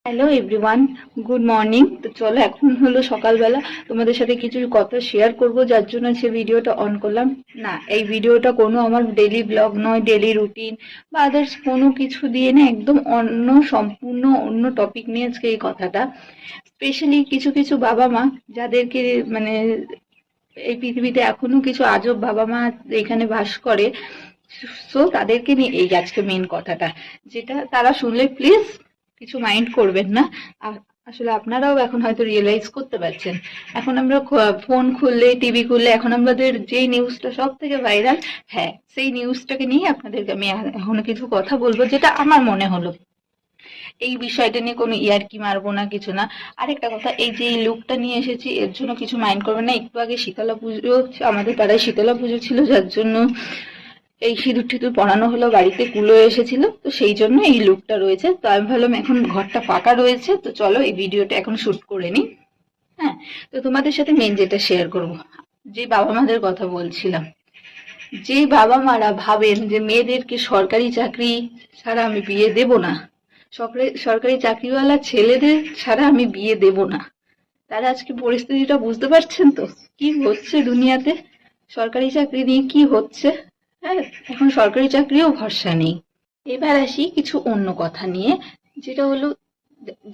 Hello everyone, good morning. তো চলো, এখন হলো সকালবেলা, তোমাদের সাথে কিছু কথা শেয়ার করব, যার জন্য সে ভিডিওটা অন করলাম। না, এই ভিডিওটা কোনো আমার ডেলি ব্লগ নয়, ডেলি রুটিন বা আদার্স কোনো কিছু দিয়ে না, একদম অন্য, সম্পূর্ণ অন্য টপিক নিয়ে আজকে এই কথাটা। স্পেশালি কিছু কিছু বাবা মা যাদেরকে মানে এই পৃথিবীতে এখনো কিছু আজব বাবা মা এখানে বাস করে, সো তাদেরকে নিয়ে এই আজকে মেন কথাটা, যেটা তারা শুনলে প্লিজ কিছু মাইন্ড করবেন না। আর আসলে আপনারাও এখন হয়তো রিয়েলাইজ করতে পারছেন, এখন আমরা ফোন খুললে, টিভি খুললে, এখন আমাদের যে নিউজটা সব থেকে ভাইরাল, হ্যাঁ সেই নিউজটাকে নিয়ে আপনাদেরকে আমি এখন কিছু কথা বলবো, যেটা আমার মনে হলো। এই বিষয়টা নিয়ে কোনো ইয়ার্কি মারবো না, কিছু না। আরেকটা কথা, এই যে এই লুকটা নিয়ে এসেছি এর জন্য কিছু মাইন্ড করবেন না। একটু আগে শীতলা পুজো, আমাদের পাড়ায় শীতলা পুজো ছিল, যার জন্য এই সিঁদুর টিঁদুর পরানো হলো, বাড়িতে কুলো এসেছিল, তো সেই জন্য এই লুকটা রয়েছে। তো আমি ভাবলাম এখন ঘরটা ফাঁকা রয়েছে, তো চলো এই ভিডিওটা এখন শুট করে নিই। হ্যাঁ, তো তোমাদের সাথে মেন যেটা শেয়ার করব, যে বাবা মাদের কথা বলছিলাম, যে বাবা মারা ভাবেন যে মেয়েদেরকে সরকারি চাকরি ছাড়া আমি বিয়ে দেব না, সরকারি চাকরিওয়ালা ছেলেদের ছাড়া আমি বিয়ে দেব না, তারা আজকে পরিস্থিতিটা বুঝতে পারছেন তো, কি হচ্ছে দুনিয়াতে, সরকারি চাকরি নিয়ে কি হচ্ছে। হ্যাঁ, এখন সরকারি চাকরিও ভরসা নেই। এবার আসি কিছু অন্য কথা নিয়ে, যেটা হলো,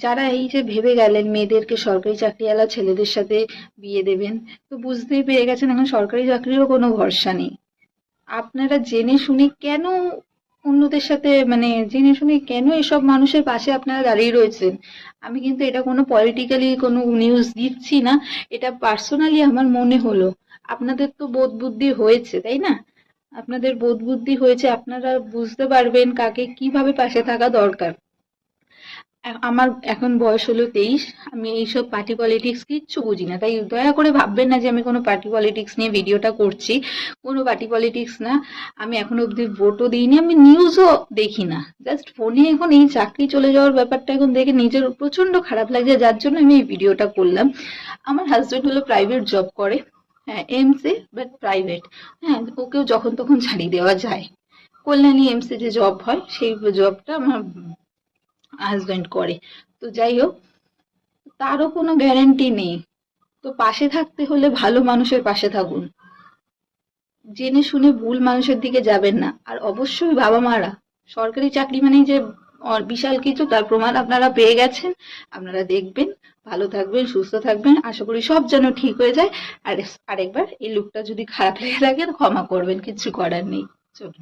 যারা এই যে ভেবে গেলেন মেয়েদেরকে সরকারি চাকরিওয়ালা ছেলেদের সাথে বিয়ে দেবেন, তো বুঝতেই পেরে গেছেন এখন সরকারি চাকরিরও কোনো ভরসা নেই। আপনারা জেনে শুনে কেন অন্যদের সাথে, মানে জেনে শুনে কেন এসব মানুষের পাশে আপনারা দাঁড়িয়ে রয়েছেন? আমি কিন্তু এটা কোনো পলিটিক্যালি কোনো নিউজ দিচ্ছি না, এটা পার্সোনালি আমার মনে হলো। আপনাদের তো বোধ বুদ্ধি হয়েছে, তাই না? আপনাদের বোধ বুদ্ধি হয়েছে, আপনারা বুঝতে পারবেন কাকে কিভাবে পাশে থাকা দরকার। আমার এখন বয়স হলো 23, আমি এইসব পার্টি পলিটিক্স কিচ্ছু বুঝি না, তাই দয়া করে ভাববেন না যে আমি কোনো পার্টি পলিটিক্স নিয়ে ভিডিওটা করছি। কোনো পার্টি পলিটিক্স না, আমি এখনো অব্দি ভোটও দিইনি, আমি নিউজও দেখি না। জাস্ট ফোনে এখন এই চাকরি চলে যাওয়ার ব্যাপারটা এখন দেখে নিজের প্রচন্ড খারাপ লাগছে, যার জন্য আমি এই ভিডিওটা করলাম। আমার হাজবেন্ড হলো প্রাইভেট জব করে, হ্যাঁ এমসে, বাট প্রাইভেট। হ্যাঁ, ওকেও যখন তখন ছাড়িয়ে দেওয়া যায়। কল্যাণী এমসে যে জব হয়, সেই জবটা আমার হাজবেন্ড করে। তো যাই হোক, তারও কোনো গ্যারান্টি নেই। তো পাশে থাকতে হলে ভালো মানুষের পাশে থাকুন, জেনে শুনে ভুল মানুষের দিকে যাবেন না। আর অবশ্যই বাবা মারা, সরকারি চাকরি মানেই যে বিশাল কিছু তার প্রমাণ আপনারা পেয়ে গেছেন। আপনারা দেখবেন, ভালো থাকবেন, সুস্থ থাকবেন, আশা করি সব যেন ঠিক হয়ে যায়। আর আরেকবার এই লুকটা যদি খারাপ লেগে থাকে তো ক্ষমা করবেন, কিছু করার নেই। চলুন।